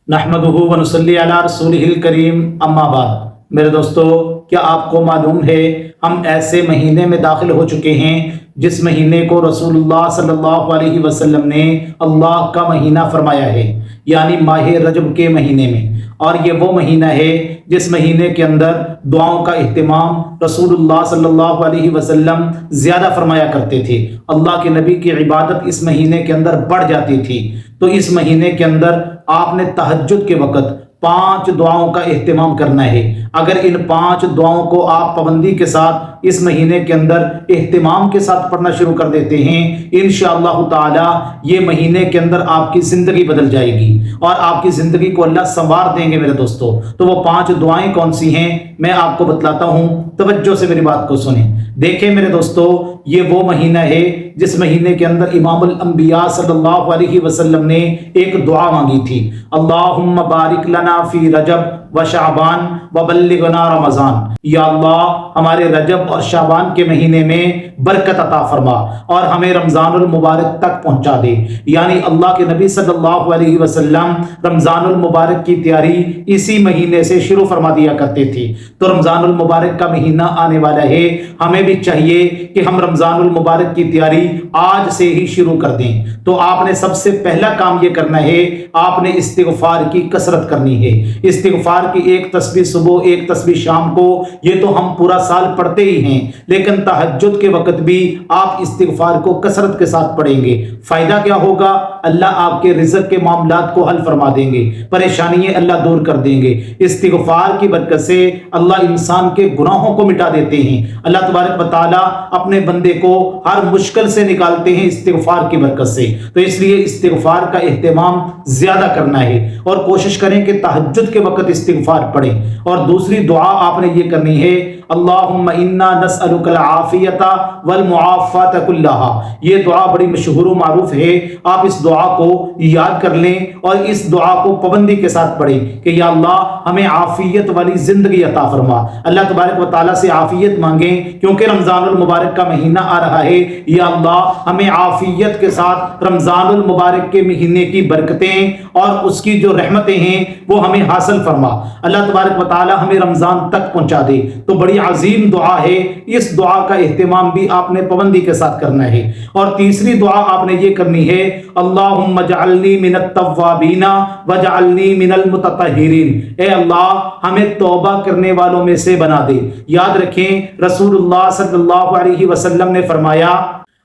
نحمدہ ونصلی علی رسولہ الکریم اما بعد۔ میرے دوستو، کیا آپ کو معلوم ہے ہم ایسے مہینے میں داخل ہو چکے ہیں جس مہینے کو رسول اللہ صلی اللہ علیہ وسلم نے اللہ کا مہینہ فرمایا ہے، یعنی ماہ رجب کے مہینے میں۔ اور یہ وہ مہینہ ہے جس مہینے کے اندر دعاؤں کا اہتمام رسول اللہ صلی اللہ علیہ وسلم زیادہ فرمایا کرتے تھے۔ اللہ کے نبی کی عبادت اس مہینے کے اندر بڑھ جاتی تھی۔ تو اس مہینے کے اندر آپ نے تہجد کے وقت 5 دعاؤں کا اہتمام کرنا ہے۔ اگر ان 5 دعاؤں کو آپ پابندی کے ساتھ اس مہینے کے اندر اہتمام کے ساتھ پڑھنا شروع کر دیتے ہیں، انشاءاللہ تعالی یہ مہینے کے اندر آپ کی زندگی بدل جائے گی اور آپ کی زندگی کو اللہ سنوار دیں گے میرے دوستو۔ تو وہ 5 دعائیں کون سی ہیں میں آپ کو بتلاتا ہوں، توجہ سے میری بات کو سنیں۔ دیکھیں میرے دوستو، یہ وہ مہینہ ہے جس مہینے کے اندر امام الانبیاء صلی اللہ علیہ وسلم نے ایک دعا مانگی تھی، اللہم بارک لنا فی رجب و شعبان وبلغنا رمضان۔ یا اللہ ہمارے رجب اور شعبان کے مہینے میں برکت عطا فرما اور ہمیں رمضان المبارک تک پہنچا دے۔ یعنی اللہ کے نبی صلی اللہ علیہ وسلم رمضان المبارک کی تیاری اسی مہینے سے شروع فرما دیا کرتے تھے۔ تو رمضان المبارک کا مہینہ آنے والا ہے، ہمیں بھی چاہیے کہ ہم رمضان المبارک کی تیاری آج سے ہی شروع کر دیں۔ تو آپ نے سب سے پہلا کام یہ کرنا ہے، آپ نے استغفار کی کثرت کرنی ہے۔ استغفار کی ایک تسبیح صبح، ایک تسبیح شام کو، یہ تو ہم پورا سال پڑھتے ہی ہیں، لیکن تہجد کے وقت بھی آپ استغفار کو کثرت کے ساتھ پڑھیں گے۔ فائدہ کیا ہوگا؟ اللہ آپ کے رزق کے معاملات کو حل فرما دیں گے، پریشانیاں اللہ دور کر دیں گے۔ استغفار کی برکت سے اللہ انسان کے گناہوں کو مٹا دیتے ہیں۔ اللہ تبارک و تعالیٰ اپنے بندے کو ہر مشکل سے نکالتے ہیں استغفار کی برکت سے۔ تو اس لیے استغفار کا اہتمام زیادہ کرنا ہے اور کوشش کریں کہ تہجد کے وقت استغفار پڑھیں۔ اور دوسری دعا آپ نے یہ کرنی ہے، اللہم انا نسألک العافیۃ والمعافاۃ کلھا۔ یہ دعا بڑی مشہور و معروف ہے، آپ اس دعا کو یاد کر لیں اور اس دعا کو پابندی کے ساتھ پڑھیں کہ یا اللہ ہمیں عافیت والی زندگی عطا فرما۔ اللہ تبارک و تعالیٰ سے عافیت مانگیں کیونکہ رمضان المبارک کا مہینہ آ رہا ہے۔ یا اللہ ہمیں عافیت کے ساتھ رمضان المبارک کے مہینے کی برکتیں اور اس کی جو رحمتیں ہیں وہ ہمیں حاصل فرما۔ اللہ تبارک و تعالیٰ ہمیں رمضان تک پہنچا دے۔ تو بڑی عظیم دعا ہے، اس دعا کا اہتمام بھی آپ نے پابندی کے ساتھ کرنا ہے۔ اور تیسری دعا آپ نے یہ کرنی ہے، اللہم اجعلنی من التوابین واجعلنی من المتطہرین۔ اے اللہ ہمیں توبہ کرنے والوں میں سے بنا دے۔ یاد رکھیں رسول اللہ صلی اللہ علیہ وسلم نے فرمایا،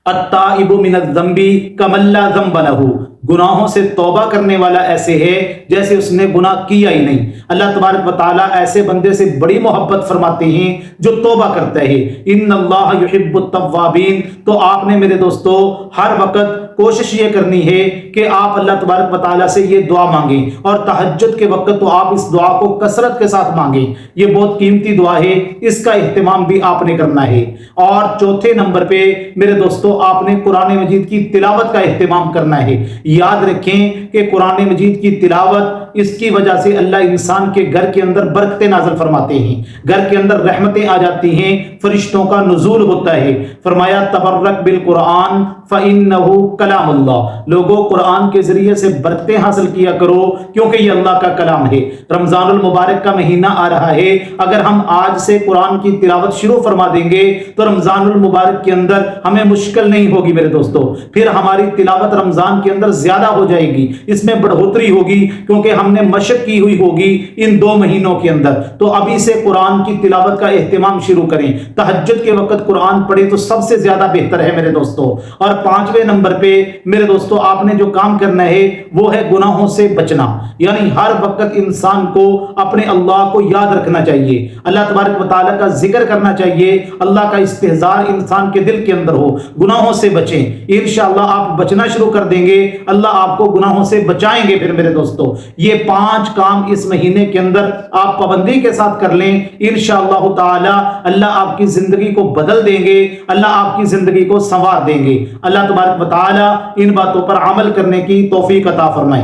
التائب من الذنب کمن لا ذنب لہ۔ گناہوں سے توبہ کرنے والا ایسے ہے جیسے اس نے گناہ کیا ہی نہیں۔ اللہ تبارک و تعالیٰ ایسے بندے سے بڑی محبت فرماتے ہیں جو توبہ کرتا ہے۔ ان اللہ یحب التوابین۔ تو آپ نے میرے دوستو ہر وقت کوشش یہ کرنی ہے کہ آپ اللہ تبارک و تعالیٰ سے یہ دعا مانگیں، اور تہجد کے وقت تو آپ اس دعا کو کثرت کے ساتھ مانگیں۔ یہ بہت قیمتی دعا ہے، اس کا اہتمام بھی آپ نے کرنا ہے۔ اور چوتھے نمبر پہ میرے دوستو آپ نے قرآن مجید کی تلاوت کا اہتمام کرنا ہے۔ یاد رکھیں کہ قرآن مجید کی تلاوت، اس کی وجہ سے اللہ انسان کے گھر کے اندر برکتیں نازل فرماتے ہیں، گھر کے اندر رحمتیں آ جاتی ہیں، فرشتوں کا نزول ہوتا ہے۔ فرمایا تبرک بالقرآن فإنہ کلام اللہ۔ لوگوں قرآن کے ذریعے سے برکتیں حاصل کیا کرو کیونکہ یہ اللہ کا کلام ہے۔ رمضان المبارک کا مہینہ آ رہا ہے، اگر ہم آج سے قرآن کی تلاوت شروع فرما دیں گے تو رمضان المبارک کے اندر ہمیں مشکل نہیں ہوگی میرے دوستو، پھر ہماری تلاوت رمضان کے اندر زیادہ ہو جائے گی، اس میں بڑھوتری ہوگی کیونکہ ہم نے مشق کی ہوئی ہوگی ان 2 مہینوں کے اندر۔ تو ابھی سے قرآن کی تلاوت کا اہتمام شروع کریں، تہجد کے وقت قرآن پڑھیں تو سب سے زیادہ بہتر ہے میرے دوستو۔ اور 5ویں نمبر پہ میرے دوستو آپ نے جو کام کرنا ہے وہ ہے گناہوں سے بچنا۔ یعنی ہر وقت انسان کو اپنے اللہ کو یاد رکھنا چاہیے، اللہ تبارک و تعالیٰ کا ذکر کرنا چاہیے، اللہ کا استحضار انسان کے دل کے اندر ہو، گناہوں سے بچیں۔ انشاءاللہ آپ بچنا شروع کر دیں گے، اللہ آپ کو گناہوں سے بچائیں گے۔ پھر میرے دوستو یہ 5 کام اس مہینے کے اندر آپ پابندی کے ساتھ کر لیں، انشاءاللہ تعالی اللہ آپ کی زندگی کو بدل دیں گے، اللہ آپ کی زندگی کو سنوار دیں گے۔ اللہ تبارک و تعالی ان باتوں پر عمل کرنے کی توفیق عطا فرمائے۔